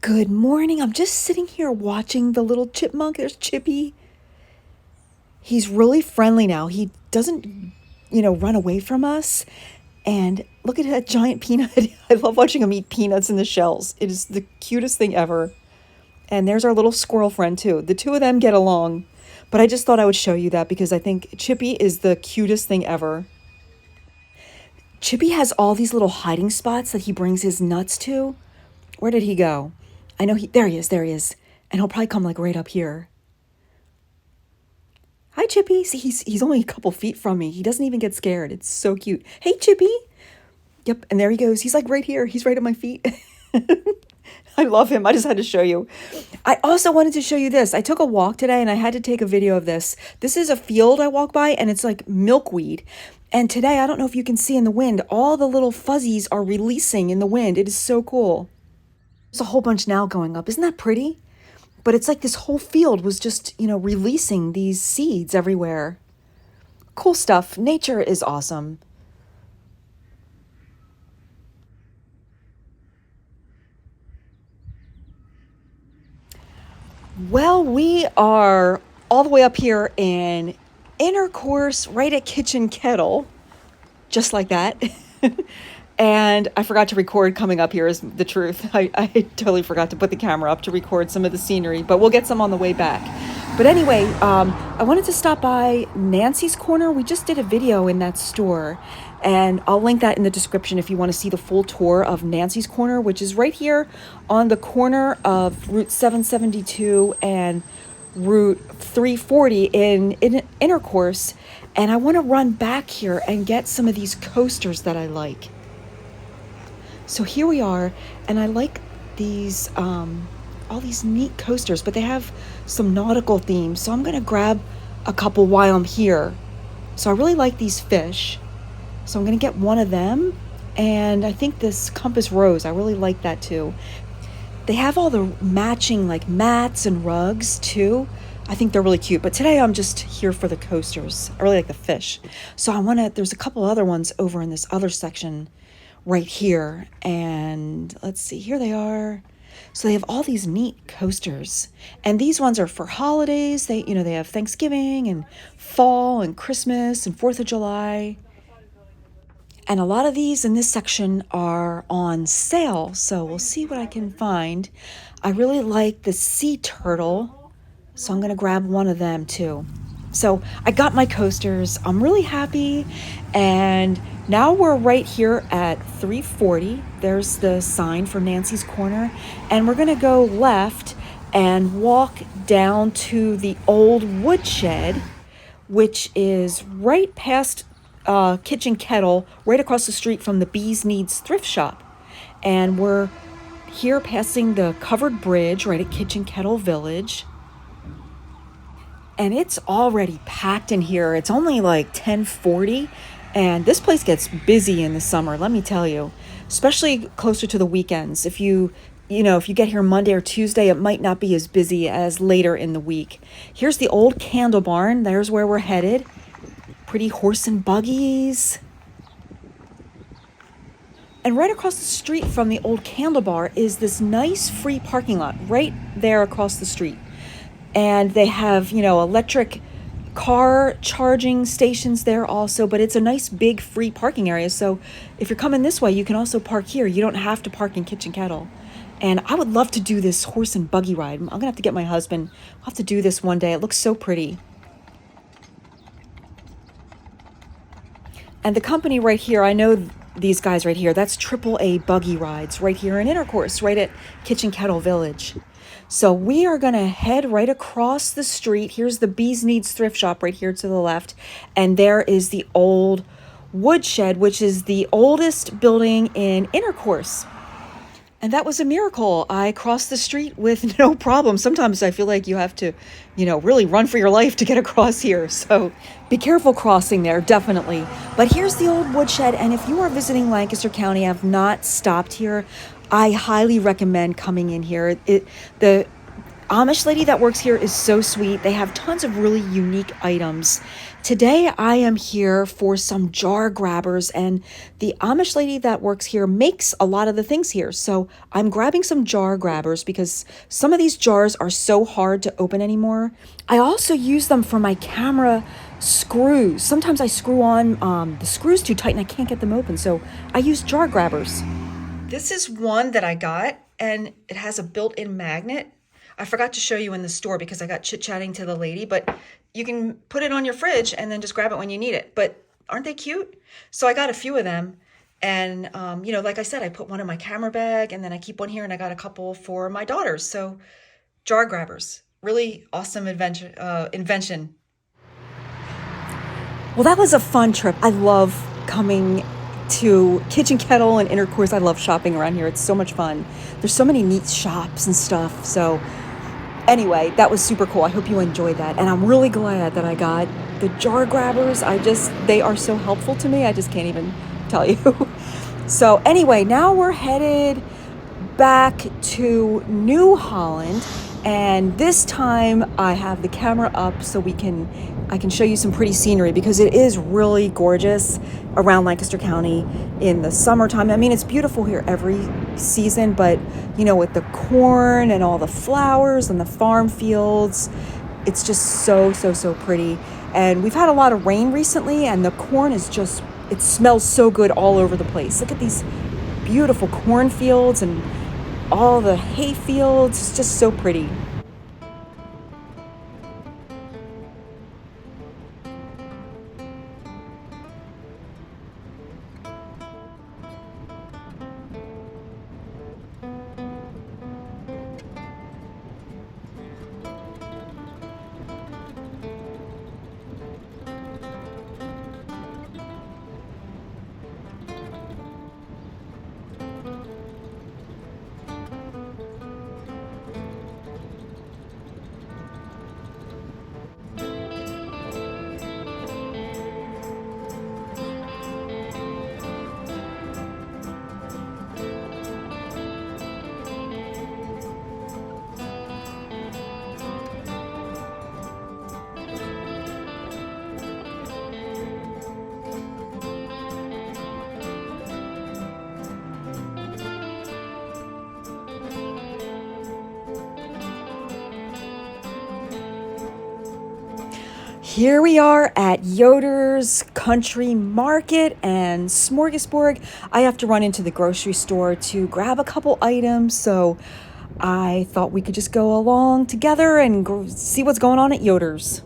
Good morning. I'm just sitting here watching the little chipmunk. There's Chippy. He's really friendly now. He doesn't, run away from us. And look at that giant peanut. I love watching him eat peanuts in the shells. It is the cutest thing ever. And there's our little squirrel friend, too. The two of them get along. But I just thought I would show you that because I think Chippy is the cutest thing ever. Chippy has all these little hiding spots that he brings his nuts to. Where did he go? I know there he is. And he'll probably come like right up here. Hi, Chippy. See, he's only a couple feet from me. He doesn't even get scared. It's so cute. Hey, Chippy. Yep, and there he goes. He's like right here. He's right at my feet. I love him. I just had to show you. I also wanted to show you this. I took a walk today and I had to take a video of this. This is a field I walk by and it's like milkweed. And today, I don't know if you can see in the wind, all the little fuzzies are releasing in the wind. It is so cool. There's a whole bunch now going up. Isn't that pretty? But it's like this whole field was just, releasing these seeds everywhere. Cool stuff. Nature is awesome. Well, we are all the way up here in Intercourse, right at Kitchen Kettle, just like that. And I forgot to record coming up here is the truth. I totally forgot to put the camera up to record some of the scenery, but we'll get some on the way back. But anyway, I wanted to stop by Nancy's Corner. We just did a video in that store, and I'll link that in the description if you want to see the full tour of Nancy's Corner, which is right here on the corner of Route 772 and Route 340 in Intercourse. And I want to run back here and get some of these coasters that I like. So here we are, and I like these, all these neat coasters, but they have some nautical themes. So I'm going to grab a couple while I'm here. So I really like these fish. So I'm going to get one of them. And I think this Compass Rose, I really like that too. They have all the matching like mats and rugs too. I think they're really cute. But today I'm just here for the coasters. I really like the fish. So there's a couple other ones over in this other section right here. And let's see, here they are. So they have all these neat coasters. And these ones are for holidays. They have Thanksgiving and fall and Christmas and 4th of July. And a lot of these in this section are on sale. So we'll see what I can find. I really like the sea turtle. So I'm going to grab one of them too. So I got my coasters. I'm really happy. And now we're right here at 340. There's the sign for Nancy's Corner. And we're going to go left and walk down to the Old Woodshed, which is right past Kitchen Kettle, right across the street from the Bees Needs thrift shop. And we're here passing the covered bridge right at Kitchen Kettle Village. And it's already packed in here. It's only like 10:40, and this place gets busy in the summer, let me tell you, especially closer to the weekends. If you get here Monday or Tuesday, it might not be as busy as later in the week. Here's the old candle barn. There's where we're headed. Pretty horse and buggies. And right across the street from the old candle bar is this nice free parking lot right there across the street. And they have, electric car charging stations there also, but it's a nice big free parking area. So if you're coming this way, you can also park here. You don't have to park in Kitchen Kettle. And I would love to do this horse and buggy ride. I'm going to have to get my husband. I'll have to do this one day. It looks so pretty. And the company right here, I know these guys right here, that's AAA Buggy Rides right here in Intercourse, right at Kitchen Kettle Village. So we are going to head right across the street. Here's the Bees Needs thrift shop right here to the left. And there is the Old Woodshed, which is the oldest building in Intercourse. And that was a miracle. I crossed the street with no problem. Sometimes I feel like you have to, really run for your life to get across here. So be careful crossing there, definitely. But here's the Old Woodshed. And if you are visiting Lancaster County, have not stopped here, I highly recommend coming in here. The Amish lady that works here is so sweet. They have tons of really unique items Today I am here for some jar grabbers, and the Amish lady that works here makes a lot of the things here. So I'm grabbing some jar grabbers because some of these jars are so hard to open anymore. I also use them for my camera screws. Sometimes I screw on the screws too tight and I can't get them open, so I use jar grabbers. This is one that I got, and it has a built-in magnet. I forgot to show you in the store because I got chit-chatting to the lady, but you can put it on your fridge and then just grab it when you need it. But aren't they cute? So I got a few of them, and like I said, I put one in my camera bag, and then I keep one here, and I got a couple for my daughters. So jar grabbers, really awesome invention. Well, that was a fun trip. I love coming to Kitchen Kettle and Intercourse. I love shopping around here. It's so much fun. There's so many neat shops and stuff. So anyway, that was super cool. I hope you enjoyed that. And I'm really glad that I got the jar grabbers. They are so helpful to me. I just can't even tell you. So anyway, now we're headed back to New Holland. And this time I have the camera up so I can show you some pretty scenery, because it is really gorgeous around Lancaster County in the summertime. I mean, it's beautiful here every season, but with the corn and all the flowers and the farm fields, it's just so pretty. And we've had a lot of rain recently, and the corn it smells so good all over the place. Look at these beautiful cornfields and all the hay fields. It's just so pretty. Here we are at Yoder's Country Market and Smorgasburg. I have to run into the grocery store to grab a couple items, so I thought we could just go along together and see what's going on at Yoder's.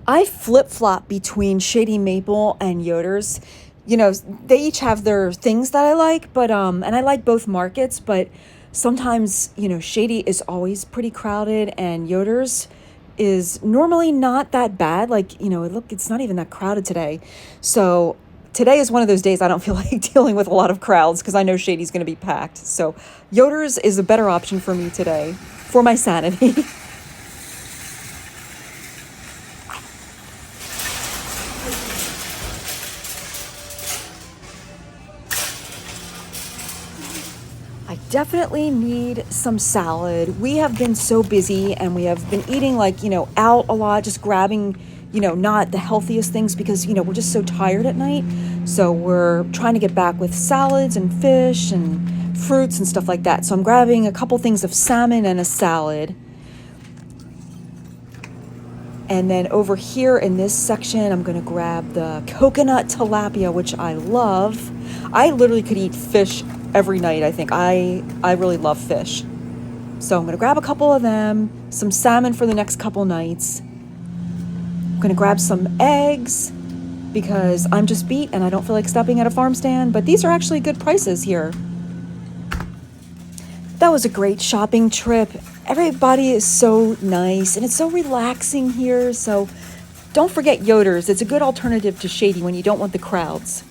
I flip-flop between Shady Maple and Yoder's. They each have their things that I like, but and I like both markets, but sometimes, Shady is always pretty crowded, and Yoder's is normally not that bad. Look, it's not even that crowded today. So today is one of those days I don't feel like dealing with a lot of crowds because I know Shady's going to be packed. So Yoder's is a better option for me today for my sanity. I definitely need some salad. We have been so busy, and we have been eating out a lot, just grabbing, not the healthiest things because, we're just so tired at night. So we're trying to get back with salads and fish and fruits and stuff like that. So I'm grabbing a couple things of salmon and a salad. And then over here in this section, I'm going to grab the coconut tilapia, which I love. I literally could eat fish every night, I think. I really love fish. So I'm going to grab a couple of them, some salmon for the next couple nights. I'm going to grab some eggs because I'm just beat and I don't feel like stopping at a farm stand, but these are actually good prices here. That was a great shopping trip. Everybody is so nice and it's so relaxing here. So don't forget Yoder's. It's a good alternative to Shady when you don't want the crowds.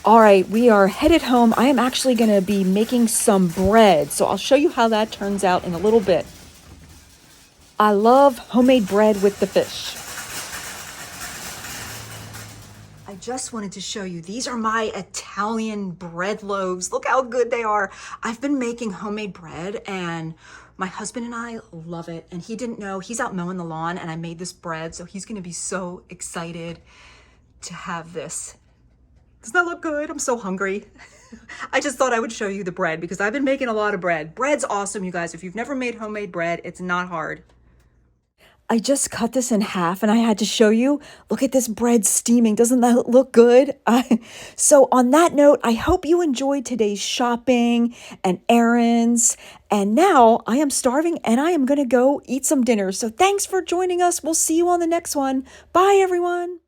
All right, we are headed home. I am actually going to be making some bread, so I'll show you how that turns out in a little bit. I love homemade bread with the fish. I just wanted to show you, these are my Italian bread loaves. Look how good they are. I've been making homemade bread and my husband and I love it. And he didn't know, he's out mowing the lawn and I made this bread. So he's gonna be so excited to have this. Doesn't that look good? I'm so hungry. I just thought I would show you the bread because I've been making a lot of bread. Bread's awesome, you guys. If you've never made homemade bread, it's not hard. I just cut this in half and I had to show you. Look at this bread steaming. Doesn't that look good? So on that note, I hope you enjoyed today's shopping and errands. And now I am starving and I am going to go eat some dinner. So thanks for joining us. We'll see you on the next one. Bye, everyone.